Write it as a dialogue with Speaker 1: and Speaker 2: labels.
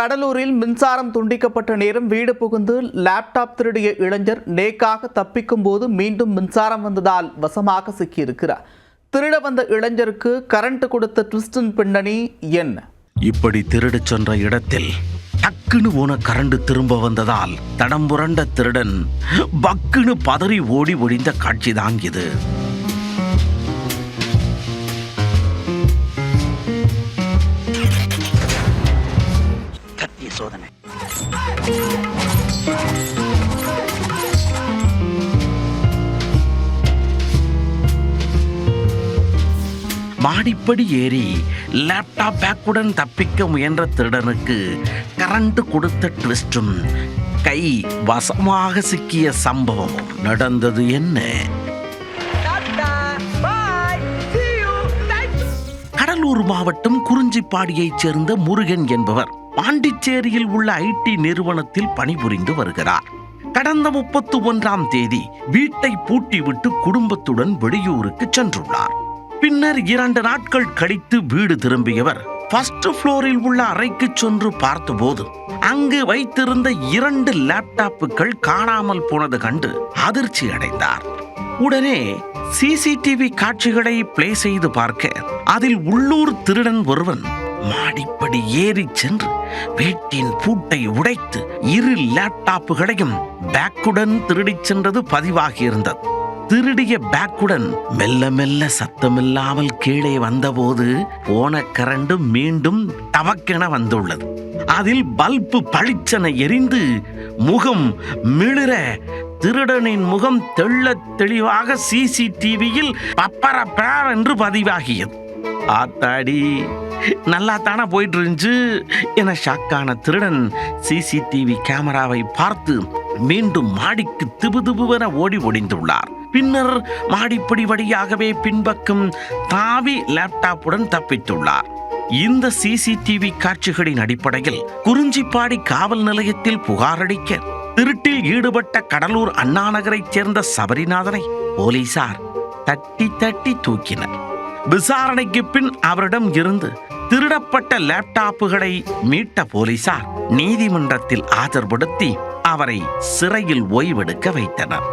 Speaker 1: கடலூரில் மின்சாரம் துண்டிக்கப்பட்ட நேரம் வீடு புகுந்து லேப்டாப் திருடிய இளைஞர் நேக்காக தப்பிக்கும் போது மீண்டும் மின்சாரம் வந்ததால் வசமாக சிக்கியிருக்கிறார். திருட வந்த இளைஞருக்கு கரண்ட் கொடுத்த ட்விஸ்டின் பின்னணி என்ன?
Speaker 2: இப்படி திருடு சென்ற இடத்தில் டக்குன்னு போன கரண்ட் திரும்ப வந்ததால் தடம் புரண்ட திருடன் பக்குன்னு பதறி ஓடி ஒழிந்த காட்சிதான் இது. சோதனை மாடிப்படி ஏறி லேப்டாப் பேக்குடன் தப்பிக்க முயன்ற திருடனுக்கு கரண்ட் கொடுத்த ட்விஸ்டும் கை வசமாக சிக்கிய சம்பவமும் நடந்தது என்ன? கடலூர் மாவட்டம் குறிஞ்சிப்பாடியைச் சேர்ந்த முருகன் என்பவர் பாண்டிச்சேரியில் உள்ள ஐடி நிறுவனத்தில் பணிபுரிந்து வருகிறார். கடந்த 31ஆம் தேதி வீட்டை பூட்டிவிட்டு குடும்பத்துடன் வெளியூருக்கு சென்றுள்ளார். பின்னர் 2 நாட்கள் கழித்து வீடு திரும்பியவர் ஃபர்ஸ்ட் ஃப்ளோரில் உள்ள அறைக்கு சென்று பார்த்தபோது அங்கு வைத்திருந்த 2 லேப்டாப்புகள் காணாமல் போனது கண்டு அதிர்ச்சி அடைந்தார். உடனே சிசிடிவி காட்சிகளை பிளே செய்து பார்க்க அதில் உள்ளூர் திருடன் ஒருவன் மாடிப்படி ஏறி சென்று வீட்டின் பூட்டை உடைத்து 2 லேப்டாப்புகளையும் பேக்குடன் திருடிச் சென்றது பதிவாகியிருந்தது. திருடிய பேக்குடன் மெல்ல மெல்ல சத்தமில்லாமல் கீழே வந்தபோது போன கரண்ட் மீண்டும் தவக்கென வந்துள்ளது. அதில் பல்பு பளிச்சென எரிந்து முகம் மிளிர திருடனின் முகம் தெள்ள தெளிவாக சிசிடிவியில் பப்பரப்பா என்று பதிவாகியது. ஆத்தாடி, நல்லா தானே போயிட்டு இருந்துச்சு என ஷாக்கான திருடன் சிசிடிவி கேமராவை பார்த்து மீண்டும் மாடிக்கு திபுதிபுவென ஓடி ஒளிந்துள்ளார். பின்னர் மாடிப்படி வழியாகவே பின்பக்கம் தாவி லேப்டாப்புடன் தப்பித்துள்ளார். இந்த சிசிடிவி காட்சிகளின் அடிப்படையில் குறிஞ்சிப்பாடி காவல் நிலையத்தில் புகாரளிக்க திருட்டில் ஈடுபட்ட கடலூர் அண்ணா நகரைச் சேர்ந்த சபரிநாதனை போலீசார் தட்டி தட்டி தூக்கினர். விசாரணைக்கு பின் அவரிடம் இருந்து திருடப்பட்ட லேப்டாப்புகளை மீட்ட போலீசார் நீதிமன்றத்தில் ஆஜர்படுத்தி அவரை சிறையில் ஓய்வெடுக்க வைத்தனர்.